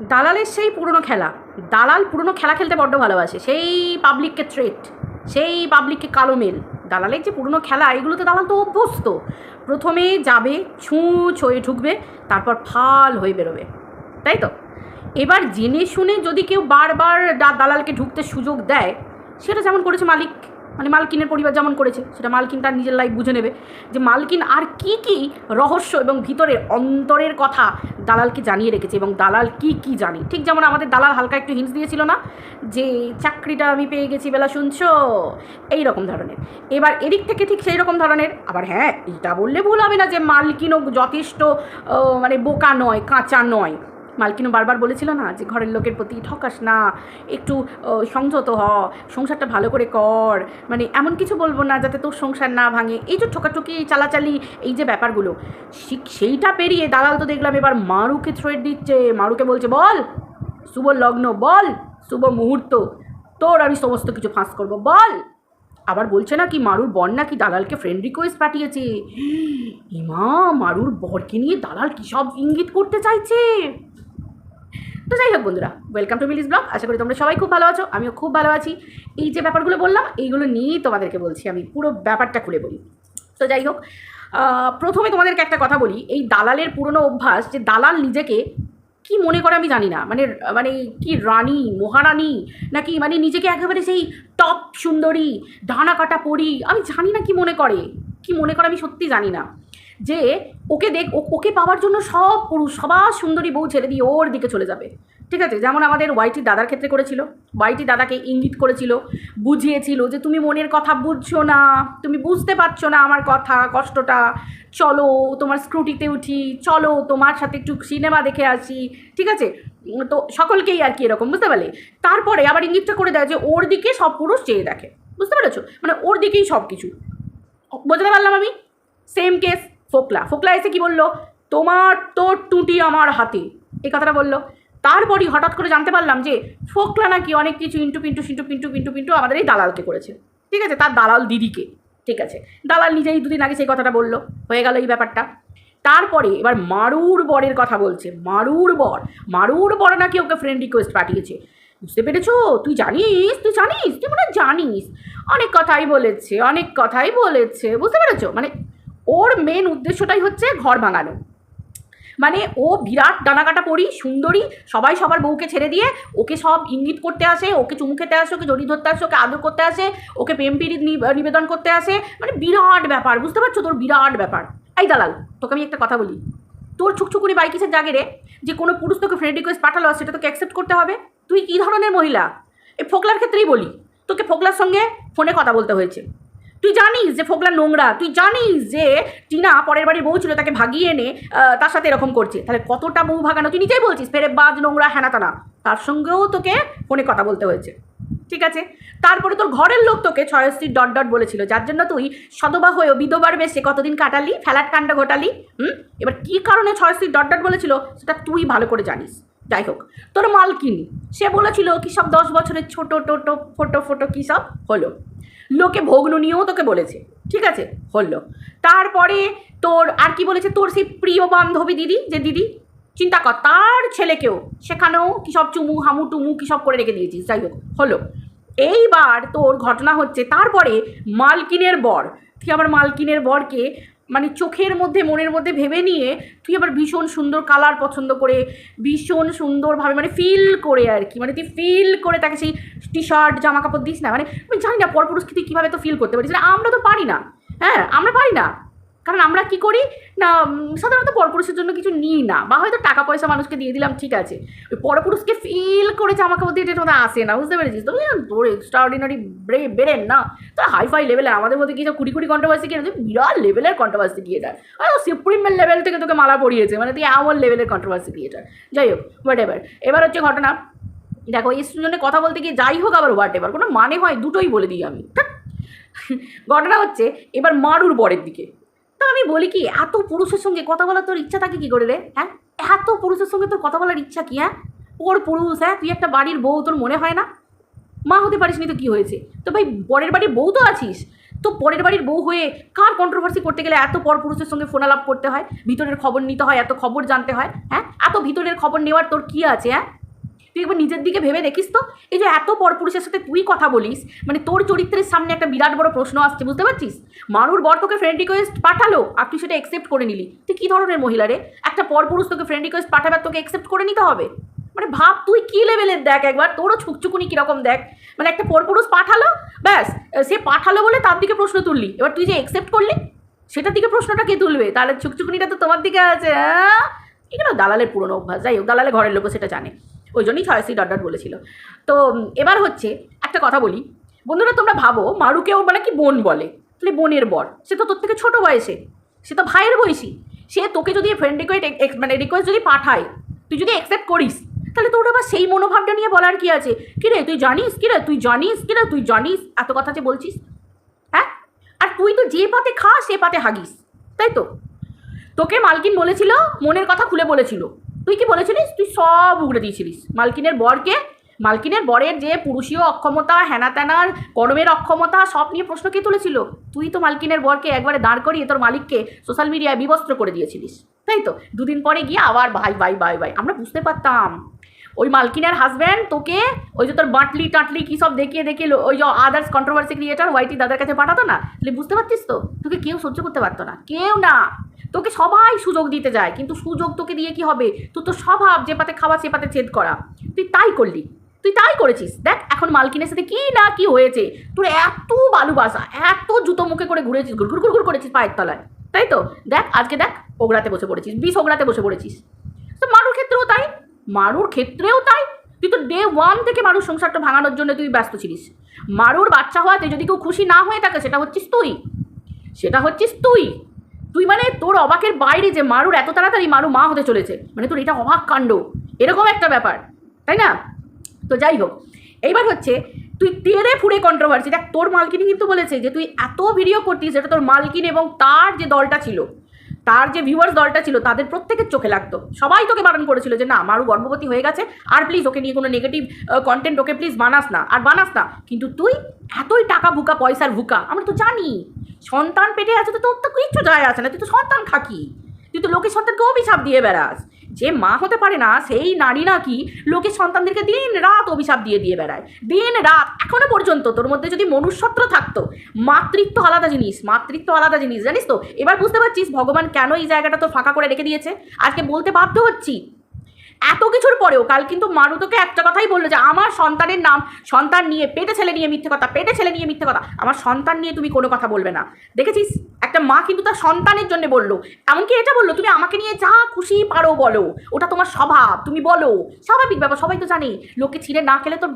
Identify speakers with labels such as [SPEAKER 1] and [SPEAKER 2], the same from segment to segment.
[SPEAKER 1] দালালের সেই পুরনো খেলা, দালাল পুরনো খেলা খেলতে বড্ড ভালোবাসে, সেই পাবলিককে থ্রেট, সেই পাবলিককে কালো মেল। দালালের যে পুরনো খেলা, এগুলোতে দালাল তো অভ্যস্ত। প্রথমে যাবে, ছুঁয়ে ঢুকবে, তারপর ফাল হয়ে বেরোবে, তাই তো? এবার জেনে শুনে যদি কেউ বারবার দালালকে ঢুকতে সুযোগ দেয়, সেটা যেমন করেছে মালিক, মানে মালকিনের পরিবার যেমন করেছে, সেটা মালকিন তার নিজের লাইফ বুঝে নেবে যে মালকিন আর কি কি রহস্য এবং ভিতরের অন্তরের কথা দালালকে জানিয়ে রেখেছে এবং দালাল কি কি জানে। ঠিক যেমন আমাদের দালাল হালকা একটু হিন্টস দিয়েছিল না, যে চাকরিটা আমি পেয়ে গেছি বেলা, শুনছো, এই রকম ধরনের। এবার এদিক থেকে ঠিক সেই রকম ধরনের। আবার হ্যাঁ, এটা বললে ভুল হবে না যে মালকিনও যথেষ্ট মানে বোকা নয়, কাঁচা নয়। মালকিনও বারবার বলেছিল না যে ঘরের লোকের প্রতি ঠকাস না, একটু সংযত হ, সংসারটা ভালো করে কর, মানে এমন কিছু বলবো না যাতে তোর সংসার না ভাঙে। এই যে ঠকাঠকি, চালাচালি, এই যে ব্যাপারগুলো, সেইটা পেরিয়ে দালাল তো দেখলাম এবার মারুকে থ্রেট দিচ্ছে। মারুকে বলছে, বল শুভ লগ্ন, বল শুভ মুহূর্ত, তোর আমি সমস্ত কিছু ফাঁস করবো, বল। আবার বলছে না কি মারুর বর নাকি দালালকে ফ্রেন্ড রিকোয়েস্ট পাঠিয়েছে। ইমা, মারুর বরকে নিয়ে দালাল কী সব ইঙ্গিত করতে চাইছে। তো যাই হোক বন্ধুরা, ওয়েলকাম টু মিলিস ব্লগ। আশা করি তোমরা সবাই খুব ভালো আছো, আমিও খুব ভালো আছি। এই যে ব্যাপারগুলো বললাম, এইগুলো নিয়েই তোমাদেরকে বলছি, আমি পুরো ব্যাপারটা খুলে বলি। তো যাই হোক, প্রথমে তোমাদেরকে একটা কথা বলি। এই দালালের পুরনো অভ্যাস, যে দালাল নিজেকে কি মনে করে আমি জানি না, মানে মানে কি রানী, মহারানী, নাকি মানে নিজেকে একেবারে সেই টপ সুন্দরী, ডানা কাটা পরি, আমি জানি না কি মনে করে, আমি সত্যি জানি না। যে ওকে ওকে পাওয়ার জন্য সব পুরুষ, সবার সুন্দরী বউ ছেড়ে দিয়ে ওর দিকে চলে যাবে। ঠিক আছে, যেমন আমাদের ওয়াইটির দাদার ক্ষেত্রে করেছিল। ওয়াইটি দাদাকে ইঙ্গিত করেছিল, বুঝিয়েছিল যে তুমি মনের কথা বুঝছো না, তুমি বুঝতে পারছো না আমার কথা, কষ্টটা, চলো তোমার স্ক্রুটিতে উঠি, চলো তোমার সাথে একটু সিনেমা দেখে আসি। ঠিক আছে, তো সকলকেই আর কি এরকম, বুঝতে পারলে? তারপরে আবার ইঙ্গিতটা করে দেয় যে ওর দিকে সব পুরুষ চেয়ে দেখে, বুঝতে পেরেছো? মানে ওর দিকেই সব কিছু। বোঝাতে পারলাম আমি? সেম কেস ফোকলা এসে কি বললো, তোমার তোর টুটি আমার হাতে, এই কথাটা বললো। তারপরই হঠাৎ করে জানতে পারলাম যে ফোকলা নাকি অনেক কিছু ইন্টু পিন্টু আমাদের এই দালালকে করেছে। ঠিক আছে, তার দালাল দিদিকে। ঠিক আছে, দালাল নিজেই দুদিন আগে সেই কথাটা বললো, হয়ে গেল এই ব্যাপারটা। তারপরে এবার মারুর বরের কথা বলছে। মারুর বর নাকি ওকে ফ্রেন্ড রিকোয়েস্ট পাঠিয়েছে। বুঝতে পেরেছো? তুই জানিস, তুই মনে জানিস। অনেক কথাই বলেছে, বুঝতে পেরেছো? মানে ওর মেন উদ্দেশ্যটাই হচ্ছে ঘর ভাঙানো। মানে ও বিরাট ডানাকাটা পরি, সুন্দরী, সবাই সবার বউকে ছেড়ে দিয়ে ওকে সব ইঙ্গিত করতে আসে, ওকে চুমু খেতে আসে, ওকে জড়িয়ে ধরতে আসে, ওকে আদর করতে আসে, ওকে প্রেম পীড়িত নিবেদন করতে আসে। মানে বিরাট ব্যাপার, বুঝতে পারছো? তোর বিরাট ব্যাপার। এই দালাল, তোকে আমি একটা কথা বলি, তোর ছুকছুকুরি বাইকিসের জাগে রে, যে কোনো পুরুষ তোকে ফ্রেন্ড রিকোয়েস্ট পাঠালো, সেটা তোকে অ্যাকসেপ্ট করতে হবে। তুই কী ধরনের মহিলা? এই ফোকলার ক্ষেত্রেই বলি, তোকে ফোকলার সঙ্গে ফোনে কথা বলতে হয়েছে। তুই জানিস যে ফোকলা নোংরা, তুই জানিস যে টিনা পরের বাড়ির বউ ছিল, তাকে ভাগিয়ে এনে তার সাথে এরকম করছে। তাহলে কতটা বউ ভাগানো তুই নিজেই বলছিস, ফেরে বাজ, নোংরা, হ্যানাতানা, তার সঙ্গেও তোকে ফোনে কথা বলতে হয়েছে। ঠিক আছে, তারপরে তোর ঘরের লোক তোকে ছয়শ্রীর ডট বলেছিল, যার জন্য তুই সদবা হয়েও বিধবার বেশে কতদিন কাটালি, ফেলাট কাণ্ড ঘটালি। এবার কী কারণে ছয়শ্রীর ডট বলেছিল সেটা তুই ভালো করে জানিস। যাই হোক, তোর মালকিন সে বলেছিল কী সব 10 বছরের ছোটো ফোটো কী সব হলো, লোকে ভগ্ন নিয়েও তোকে বলেছে। ঠিক আছে, হলো। তারপরে তোর আর কি বলেছে, তোর সেই প্রিয় বান্ধবী দিদি, যে দিদি, চিন্তা কর, তার ছেলেকেও সেখানেও কী সব চুমু হামু টুমু কী সব করে রেখে দিয়েছিস। যাই হোক, হলো। এইবার তোর ঘটনা হচ্ছে, তারপরে মালকিনের বর, তুই আবার মালকিনের বরকে মানে চোখের মধ্যে, মনের মধ্যে ভেবে নিয়ে তুই আবার ভীষণ সুন্দর কালার পছন্দ করে, ভীষণ সুন্দরভাবে মানে ফিল করে আর কি, মানে তুই ফিল করে তাকে সেই টি শার্ট জামা কাপড় দিস না। মানে আমি জানি না পরপুরুষকে তুই কীভাবে তো ফিল করতে পারিস না। আমরা তো পারি না, হ্যাঁ আমরা পারি না। কারণ আমরা কি করি না, সাধারণত পরপুরুষের জন্য কিছু নিই না, বা হয়তো টাকা পয়সা মানুষকে দিয়ে দিলাম, ঠিক আছে। ওই পরপুরুষকে ফিল করে জামা কাপড় দিয়ে এটা আসে না, বুঝতে পেরেছিস? তো তোর এক্সট্রাঅর্ডিনারি বেরেন না, তোর হাইফাই লেভেলে, আমাদের মধ্যে কি সব কুড়ি কন্ট্রোভার্সি কিনে, তুই বিরাট লেভেলের কন্ট্রোভার্সি ক্রিয়েটার, আর সুপ্রিমের লেভেল থেকে তোকে মালা পড়িয়েছে, মানে তুই এমন লেভেলের কন্ট্রোভার্সি ক্রিয়েটার। যাই হোক, হোয়াট এভার। এবার হচ্ছে ঘটনা, দেখো এই জন্য কথা বলতে গিয়ে যাই হোক আবার হোয়াট এভার, কোনো মানে হয় দুটোই বলে দিই আমি। ঘটনা হচ্ছে এবার মারুর বরের দিকে। তো আমি বলি কি, এত পুরুষের সঙ্গে কথা বলার তোর ইচ্ছা থাকে কী করে রে? হ্যাঁ, এত পুরুষের সঙ্গে তোর কথা বলার ইচ্ছা কি? হ্যাঁ, ওর পুরুষ, হ্যাঁ, তুই একটা বাড়ির বউ, তোর মনে হয় না? মা হতে পারিস নি তো কী হয়েছে? তো ভাই বরের বাড়ির বউ তো আছিস, তো পরের বাড়ির বউ হয়ে কার কন্ট্রোভার্সি করতে গেলে এত পরপুরুষের সঙ্গে ফোনালাপ করতে হয়, ভিতরের খবর নিতে হয়, এত খবর জানতে হয়? হ্যাঁ, এত ভিতরের খবর নেওয়ার তোর কী আছে? হ্যাঁ, তুই একবার নিজের দিকে ভেবে দেখিস তো। এই যে এত পরপুরুষের সাথে তুই কথা বলিস, মানে তোর চরিত্রের সামনে একটা বিরাট বড় প্রশ্ন আসছে, বুঝতে পারছিস? মারুর বর তোকে ফ্রেন্ড রিকোয়েস্ট পাঠালো আর তুই সেটা অ্যাকসেপ্ট করে নিলি। তুই কী ধরনের মহিলা রে? একটা পরপুরুষ তোকে ফ্রেন্ড রিকোয়েস্ট পাঠাবার তোকে অ্যাকসেপ্ট করে নিতে হবে? মানে ভাব তুই কী লেভেলের, দেখ একবার তোরও ছুকছুকুনি কীরকম দেখ। মানে একটা পরপুরুষ পাঠালো, ব্যাস সে পাঠালো বলে তার দিকে প্রশ্ন তুললি, এবার তুই যে অ্যাকসেপ্ট করলি সেটার দিকে প্রশ্নটা কে তুলবে? তাহলে ছুকছুকুনিটা তো তোমার দিকে আছে। হ্যাঁ, এগুলো দালালের পুরনো অভ্যাস। যাই হোক, দালালের ঘরের লোকও সেটা জানে, ওই জন্যই 6C বলেছিল। তো এবার হচ্ছে একটা কথা বলি বন্ধুরা, তোমরা ভাবো মারুকেও মানে কি বোন বলে, তাহলে বোনের বর, সে তো তোর থেকে ছোটো বয়সে, সে তো ভাইয়ের বয়সী, সে তোকে যদি ফ্রেন্ড রিকোয়েস্ট মানে রিকোয়েস্ট যদি পাঠায়, তুই যদি অ্যাকসেপ্ট করিস, তাহলে তোর আবার সেই মনোভাবটা নিয়ে বলার কি আছে? কিরে তুই জানিস, কিরে তুই জানিস, কিরে তুই জানিস, এত কথা যে বলছিস। হ্যাঁ, আর তুই তো যে পাতে খাস সে পাতে হাগিস, তাই তো? তোকে মালকিন বলেছিল, মনের কথা খুলে বলেছিল, তুই কি বলেছিলিস? তুই সব উগড়ে দিয়েছিলিস মালকিনের বরকে। মালকিনের বরের যে পুরুষীয় অক্ষমতা, হেনা তেনার কর্মের অক্ষমতা, সব নিয়ে প্রশ্ন কে তুলেছিল? তুই তো মালকিনের বরকে একবারে দাঁড় করিয়ে তোর মালিককে সোশ্যাল মিডিয়ায় বিবস্ত্র করে দিয়েছিলিস, তাই তো? দুদিন পরে গিয়ে আবার ভাই ভাই ভাই ভাই, আমরা বুঝতে পারতাম ওই মালকিনের হাজব্যান্ড তোকে ওই যে তোর বাটলি টাটলি কী সব দেখিয়ে দেখিয়ে ওই যে আদার্স কন্ট্রোভার্সি ক্রিয়েটার ওয়াইটি দাদার কাছে পাঠাতো না, তাহলে বুঝতে পারছিস তো? তোকে কেউ সহ্য করতে পারতো না, কেউ না। তোকে সবাই সুযোগ দিতে যায়, কিন্তু সুযোগ তোকে দিয়ে কি হবে? তুই তো স্বভাব যে পাতে খাওয়া সে পাতে ছেদ করা, তুই তাই করলি, তুই তাই করেছিস। দেখ এখন মালকিনের সাথে কি না কি হয়েছে, তোর এত ভালোবাসা, এত জুতো মুখে করে ঘুরেছিস, ঘুর ঘুর ঘুর করেছিস পায়ের তলায়, তাই তো? দেখ আজকে দেখ ওগড়াতে বসে পড়েছিস, বিষ ওগড়াতে বসে পড়েছিস। তো মারুর ক্ষেত্রেও তাই, মারুর ক্ষেত্রেও তাই। তুই তো ডে 1 থেকে মারুর সংসারটা ভাঙানোর জন্য তুই ব্যস্ত ছিলিস। মারুর বাচ্চা হওয়াতে যদি কেউ খুশি না হয়ে থাকে, সেটা হচ্ছিস তুই, সেটা হচ্ছিস তুই। তুই মানে তোর অবাকের বাইরে যে মারুর এত তাড়াতাড়ি মারু মা হতে চলেছে, মানে তোর এটা অবাক কাণ্ড, এরকম একটা ব্যাপার, তাই না? তো যাই হোক, এইবার হচ্ছে তুই তেরে ফুড়ে কন্ট্রোভার্সি। দেখ তোর মালকিনি কিন্তু বলেছে যে তুই এত ভিডিও করতিস, যেটা তোর মালকিন এবং তার যে দলটা ছিল, তার যে ভিউয়ার্স দলটা ছিল, তাদের প্রত্যেকের চোখে লাগতো। সবাই তোকে বারণ করেছিল যে না, মারু গর্ভবতী হয়ে গেছে, আর প্লিজ ওকে নিয়ে কোনো নেগেটিভ কন্টেন্ট ওকে প্লিজ বানাস না, আর বানাস না। কিন্তু তুই এতই টাকা ভুকা, পয়সার ভুকা, আমরা তো জানি। সন্তান পেটে আছে তো তোর তো কিচ্ছু যায় আসে না, তুই তো সন্তান খাকি, তুই তো লোকের সন্তানকে অভিশাপ দিয়ে বেড়াস। যে মা হতে পারে না সেই নারী নাকি লোকের সন্তানদেরকে দিন রাত অভিশাপ দিয়ে দিয়ে বেড়ায়, দিন রাত। এখনো পর্যন্ত তোর মধ্যে যদি মনুষ্যত্ব থাকতো, মাতৃত্ব আলাদা জিনিস, মাতৃত্ব আলাদা জিনিস, জানিস তো? এবার বুঝতে পারছিস ভগবান কেন এই জায়গাটা তো ফাঁকা করে রেখে দিয়েছে। আজকে বলতে বাধ্য হচ্ছি, এত কিছুর পরেও কাল কিন্তু মারু তোকে একটা কথাই বললো যে আমার সন্তানের নাম, সন্তান নিয়ে পেটে ছেলে নিয়ে মিথ্যে কথা, পেটে ছেলে নিয়ে মিথ্যে কথা, আমার সন্তান নিয়ে তুমি কোনো কথা বলবে না। দেখেছিস একটা মা কিন্তু তার সন্তানের জন্য বললো, এমনকি এটা বললো তুমি আমাকে নিয়ে যা খুশি পারো বলো, ওটা তোমার স্বভাব, তুমি বলো, স্বাভাবিক ব্যাপার। সবাই তো জানে লোকে ছিঁড়ে না খেলে তোর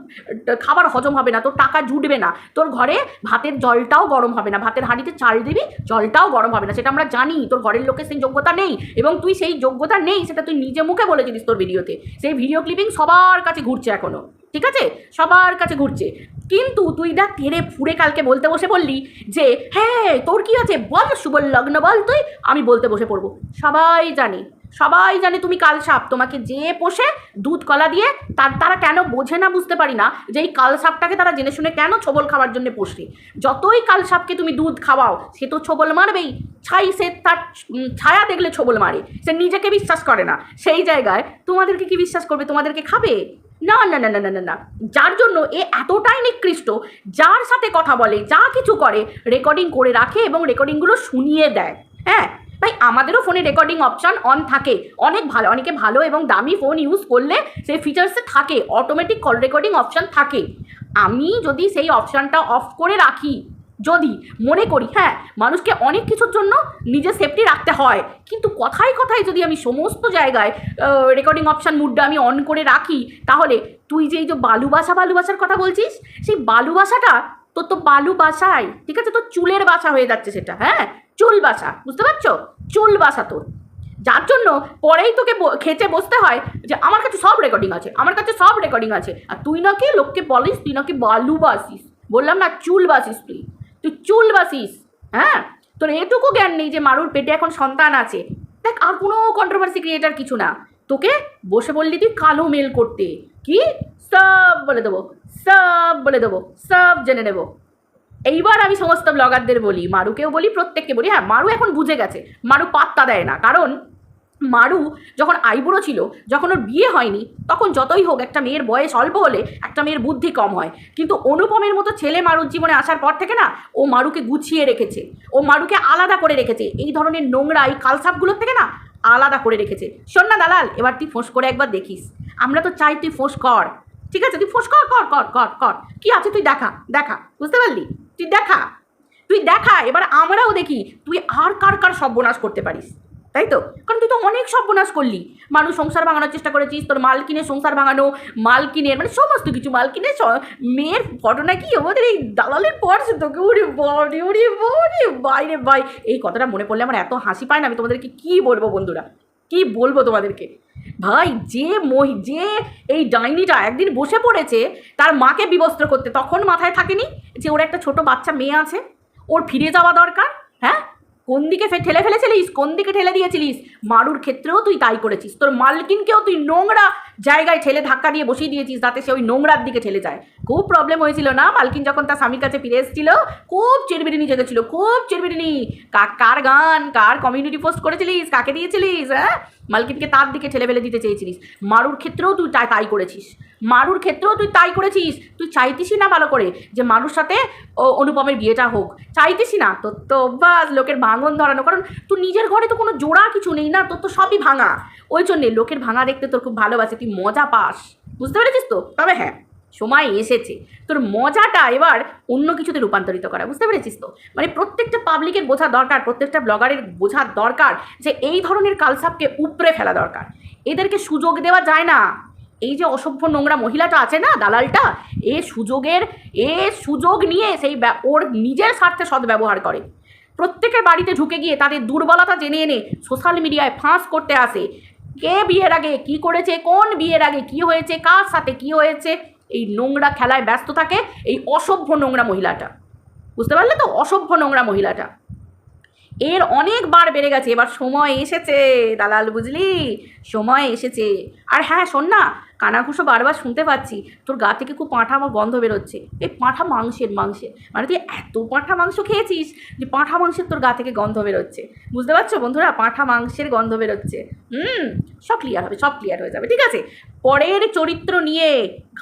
[SPEAKER 1] খাবার হজম হবে না, তোর টাকা জুটবে না, তোর ঘরে ভাতের জলটাও গরম হবে না, ভাতের হাঁড়িতে চাল দিবি জলটাও গরম হবে না, সেটা আমরা জানি। তোর ঘরের লোকের সেই যোগ্যতা নেই, এবং তুই সেই যোগ্যতা নেই সেটা তুই নিজে মুখে বলেছিলিস তোর ভিডিওতে। সেই ভিডিও ক্লিপিং সবার কাছে ঘুরছে এখনো, ঠিক আছে, সবার কাছে ঘুরছে। কিন্তু তুই দেখ তেরে ফুড়ে কালকে বলতে বসে বললি যে হ্যাঁ তোর কি আছে বল, শুভ লগ্ন বল, তুই আমি বলতে বসে পড়বো। সবাই জানে, সবাই জানে তুমি কালসাপ, তোমাকে যে পোষে দুধ কলা দিয়ে, তারা কেন বোঝে না বুঝতে পারি না যে এই কালসাপটাকে তারা জেনে শুনে কেন ছোবল খাওয়ার জন্য পোষে। যতই কালসাপকে তুমি দুধ খাওয়াও সে তো ছোবল মারবেই, সে তার ছায়া দেখলে ছোবল মারে, সে নিজেকে বিশ্বাস করে না। সেই জায়গায় তোমাদেরকে কি বিশ্বাস করবে? তোমাদেরকে খাবে না না না না না না না। যার জন্য এ এতটাই নিকৃষ্ট, যার সাথে কথা বলে, যা কিছু করে রেকর্ডিং করে রাখে এবং রেকর্ডিংগুলো শুনিয়ে দেয়। হ্যাঁ ভাই, আমাদেরও ফোনে রেকর্ডিং অপশান অন থাকে, অনেক ভালো, অনেকে ভালো এবং দামি ফোন ইউজ করলে সেই ফিচার্সে থাকে, অটোমেটিক কল রেকর্ডিং অপশান থাকে। আমি যদি সেই অপশানটা অফ করে রাখি, যদি মনে করি হ্যাঁ মানুষকে অনেক কিছুর জন্য নিজের সেফটি রাখতে হয়, কিন্তু কথায় কথায় যদি আমি সমস্ত জায়গায় রেকর্ডিং অপশান মুডটা আমি অন করে রাখি, তাহলে তুই যে এই যে ভালোবাসার কথা বলছিস, সেই ভালোবাসাটা তোর তো বালু বাসায়, ঠিক আছে, তোর চুলের বাসা হয়ে যাচ্ছে সেটা। হ্যাঁ, চুল বাসা, বুঝতে পারছো? চুল বাসা তোর, যার জন্য পরেই তোকে খেচে বসতে হয় যে আমার কাছে সব রেকর্ডিং আছে, আমার কাছে সব রেকর্ডিং আছে। আর তুই নাকি লোককে বলিস তুই নাকি বালু বাসিস, বললাম না চুল বাসিস, তুই চুল বাসিস। হ্যাঁ, তোর এটুকু জ্ঞান নেই যে মারুর পেটে এখন সন্তান আছে। দেখ আর কোনো কন্ট্রোভার্সি ক্রিয়েটার কিছু না, তোকে বসে বললি তুই কালো মেল করতে, কি সব বলে দেবো, সব বলে দেবো, সব জেনে নেবো। এইবার আমি সমস্ত ব্লগারদের বলি, মারুকেও বলি, প্রত্যেককে বলি, হ্যাঁ মারু এখন বুঝে গেছে, মারু পাত্তা দেয় না। কারণ মারু যখন আইবুড়ো ছিল, যখন ওর বিয়ে হয়নি, তখন যতই হোক একটা মেয়ের বয়স অল্প হলে একটা মেয়ের বুদ্ধি কম হয়। কিন্তু অনুপমের মতো ছেলে মারুর জীবনে আসার পর থেকে না, ও মারুকে গুছিয়ে রেখেছে, ও মারুকে আলাদা করে রেখেছে, এই ধরনের নোংরা এই কালসাপগুলোর থেকে না আলাদা করে রেখেছে। শোন না দালাল, এবার তুই ফোঁস করে একবার দেখিস, আমরা তো চাই তুই ফোঁস কর, ঠিক আছে? তুই ফোঁস কর কর কর কর কর কি আছে তুই দেখা দেখা, বুঝতে পারলি? তুই দেখা, তুই দেখা, এবার আমরাও দেখি তুই আর কার কার সর্বনাশ করতে পারিস, তাই তো? কারণ তুই তো অনেক সর্বনাশ করলি, মানুষ সংসার ভাঙানোর চেষ্টা করেছিস, তোর মালকিনের সংসার ভাঙানো, মালকিনের মানে সমস্ত কিছু, মালকিনের মেয়ের ঘটনা কি আমাদের এই দালালের পড়ছে তোকে, ওরে বাড়ি ওরে বাড়ি বাইরে বাই। এই কথাটা মনে পড়লে আমার এত হাসি পায় না, আমি তোমাদেরকে কী বলবো বন্ধুরা, কী বলবো তোমাদেরকে ভাই। যে এই ডাইনিটা একদিন বসে পড়েছে তার মাকে বিবস্ত্র করতে, তখন মাথায় থাকেনি যে ওর একটা ছোট বাচ্চা মেয়ে আছে, ওর ফিরে যাওয়া দরকার। হ্যাঁ, কোন দিকে ঠেলে ফেলেছিলিস, কোন দিকে ঠেলে দিয়েছিলিস? মারুর ক্ষেত্রেও তুই তাই করেছিস, তোর মালকিনকেও তুই নোংরা জায়গায় ঠেলে ধাক্কা দিয়ে বসিয়ে দিয়েছিস, যাতে সে ওই নোংরার দিকে ঠেলে যায়। খুব প্রবলেম হয়েছিল না মালকিন যখন তার স্বামীর কাছে ফিরে এসেছিল, খুব চিরবিরিনি জেগেছিল, খুব চিরবিরিনি। কার গান, কার কমিউনিটি পোস্ট করেছিলিস, কাকে দিয়েছিলিস? হ্যাঁ, মালকিনকে তার দিকে ঠেলে ফেলে দিতে চেয়েছিলিস। মারুর ক্ষেত্রেও তুই তাই করেছিস, মারুর ক্ষেত্রেও তুই তাই করেছিস। তুই চাইতিসই না ভালো করে যে মারুর সাথে অনুপমের বিয়েটা হোক, চাইতিসই না। তোর তো অভ্যাস লোকের ভাঙন ধরানো, কারণ তোর নিজের ঘরে তো কোনো জোড়া কিছু নেই না, তোর তো সবই ভাঙা, ওই জন্যে লোকের ভাঙা দেখতে তোর খুব ভালোবাসে, তুই মজা পাস, বুঝতে পেরেছিস তো? তবে হ্যাঁ, সময় এসেছে তোর মজাটা এবার অন্য কিছুতে রূপান্তরিত করা, বুঝতে পেরেছিস তো? মানে প্রত্যেকটা পাবলিকের বোঝা দরকার, প্রত্যেকটা ব্লগারের বোঝার দরকার যে এই ধরনের কালসাপকে উপড়ে ফেলা দরকার, এদেরকে সুযোগ দেওয়া যায় না। এই যে অসভ্য নোংরা মহিলাটা আছে না, দালালটা, এ সুযোগ নিয়ে সেই ওর নিজের স্বার্থে সদ্ব্যবহার করে, প্রত্যেকের বাড়িতে ঢুকে গিয়ে তাদের দুর্বলতা জেনে এনে সোশ্যাল মিডিয়ায় ফাঁস করতে আসে। কে বিয়ের আগে কী করেছে, কোন বিয়ের আগে কী হয়েছে, কার সাথে কী হয়েছে, এই নোংরা খেলায় ব্যস্ত থাকে এই অসভ্য নোংরা মহিলাটা, বুঝতে পারলে তো? অসভ্য নোংরা মহিলাটা এর অনেকবার বেড়ে গেছে, এবার সময় এসেছে দালাল, বুঝলি? সময় এসেছে। আর হ্যাঁ শোন না, কানাঘুষো বারবার শুনতে পাচ্ছি তোর গা থেকে খুব পাঁঠা আমার গন্ধ বেরোচ্ছে, এই পাঁঠা মাংসের মানে তুই এত পাঁঠা মাংস খেয়েছিস যে পাঁঠা মাংসের তোর গা থেকে গন্ধ বেরোচ্ছে, বুঝতে পারছো বন্ধুরা? পাঁঠা মাংসের গন্ধ বেরোচ্ছে। সব ক্লিয়ার হবে, সব ক্লিয়ার হয়ে যাবে, ঠিক আছে? পরের চরিত্র নিয়ে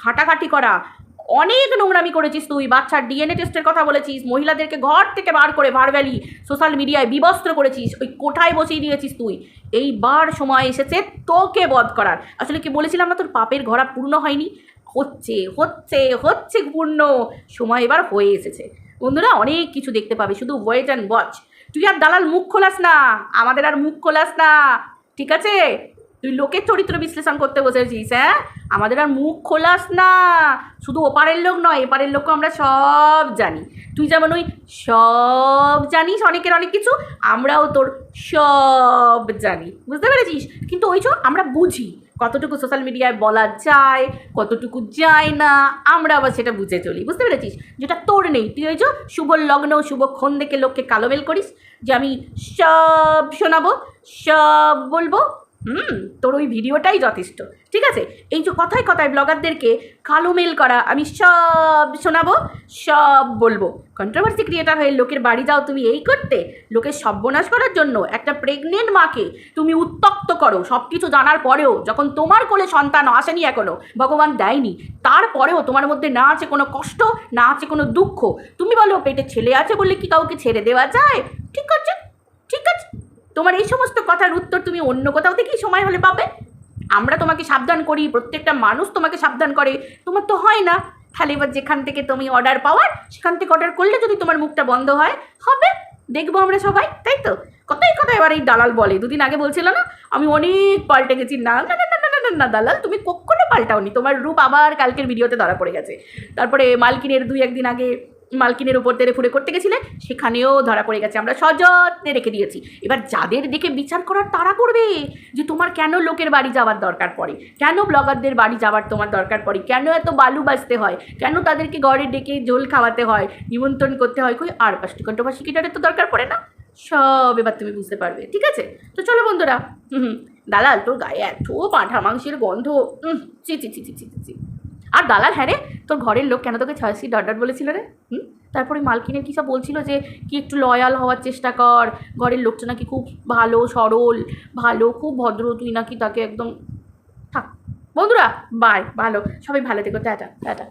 [SPEAKER 1] ঘাটাঘাটি করা, অনেক নোংরামি করেছিস তুই, বাচ্চার ডিএনএ টেস্টের কথা বলেছিস, মহিলাদেরকে ঘর থেকে বার করে ভারভ্যালি সোশ্যাল মিডিয়ায় বিবস্ত্র করেছিস, ওই কোঠায় বসিয়ে দিয়েছিস তুই। এইবার সময় এসেছে তোকে বধ করার। আসলে কি বলেছিলাম না, তোর পাপের ঘোড়া পূর্ণ হয়নি, হচ্ছে হচ্ছে হচ্ছে পূর্ণ, সময় এবার হয়ে এসেছে। বন্ধুরা অনেক কিছু দেখতে পাবে, শুধু ওয়েট অ্যান্ড ওয়াচ। তুই আর দালাল মুখ খোলাস না, আমাদের আর মুখ খোলাস না, ঠিক আছে? তুই লোকের চরিত্র বিশ্লেষণ করতে বসেছিস, হ্যাঁ? আমাদের আর মুখ খোলাস না। শুধু ওপারের লোক নয়, এপারের লোকও আমরা সব জানি। তুই যেমন ওই সব জানিস অনেকের অনেক কিছু, আমরাও তোর সব জানি, বুঝতে পেরেছিস? কিন্তু ওই যে আমরা বুঝি কতটুকু সোশ্যাল মিডিয়ায় বলা যায়, কতটুকু যায় না, আমরা আবার সেটা বুঝে চলি, বুঝতে পেরেছিস? যেটা তোর নেই, তুই ওই যে শুভ লগ্ন শুভক্ষণ দেখে লোককে কালোবেল করিস যে আমি সব শোনাবো, সব বলবো। তোর ওই ভিডিওটাই যথেষ্ট, ঠিক আছে? এই যে কথায় কথায় ব্লগারদেরকে কালো মেল করা, আমি সব শোনাবো, সব বলবো, কন্ট্রোভার্সি ক্রিয়েটার হয়ে লোকের বাড়ি যাও তুমি এই করতে, লোকের সর্বনাশ করার জন্য। একটা প্রেগনেন্ট মাকে তুমি উত্তক্ত করো সব কিছু জানার পরেও, যখন তোমার কোলে সন্তান আসেনি এখনো, ভগবান দেয়নি, তারপরেও তোমার মধ্যে না আছে কোনো কষ্ট, না আছে কোনো দুঃখ। তুমি বলো পেটে ছেলে আছে বলে কি কাউকে ছেড়ে দেওয়া যায়? ঠিক আছে, ঠিক আছে, তোমার এই সমস্ত কথার উত্তর তুমি অন্য কোথাও থেকেই সময় হলে পাবে। আমরা তোমাকে সাবধান করি, প্রত্যেকটা মানুষ তোমাকে সাবধান করে, তোমার তো হয় না। তাহলে এবার যেখান থেকে তুমি অর্ডার পাওয়ার সেখান থেকে অর্ডার করলে যদি তোমার মুখটা বন্ধ হয়, হবে, দেখবো আমরা সবাই, তাই তো? কথাই কথা এবার এই দালাল বলে, দুদিন আগে বলছিল না আমি অনেক পাল্টে গেছি, না না না না না না দালাল, তুমি কখনো পাল্টাওনি, তোমার রূপ আবার কালকের ভিডিওতে ধরা পড়ে গেছে। তারপরে মালকিনের 2-1 দিন আগে মালকিনের উপর তেরে ফুড়ে করতে গেছিলে, সেখানেও ধরা পড়ে গেছে, আমরা সযত্নে রেখে দিয়েছি। এবার যাদের দেখে বিচার করার তারা করবে যে তোমার কেন লোকের বাড়ি যাওয়ার দরকার পড়ে, কেন ব্লগারদের বাড়ি যাওয়ার তোমার দরকার পড়ে, কেন এত বালু বাজতে হয়, কেন তাদেরকে ঘরে ডেকে ঝোল খাওয়াতে হয়, নিমন্ত্রণ করতে হয়, কই আর কন্ট্রোভার্সি ক্রিয়েটারের তো দরকার পড়ে না। সব এবার তুমি বুঝতে পারবে, ঠিক আছে? তো চলো বন্ধুরা, দালাল তোর গায়ে এত পাঁঠা মাংসের গন্ধ, চি চি চি চি চি চি। আর দালাল, হ্যাঁ রে, তোর ঘরের লোক কেন তোকে 6 ডট ডট বলেছিল রে? তারপরে মালকিনের কী সব বলছিল যে কি একটু লয়াল হওয়ার চেষ্টা কর, ঘরের লোকটা নাকি খুব ভালো, সরল, ভালো, খুব ভদ্র, তুই নাকি তাকে একদম থাক। বন্ধুরা বাই, ভালো, সবাই ভালো থেকো, টাটা টাটা।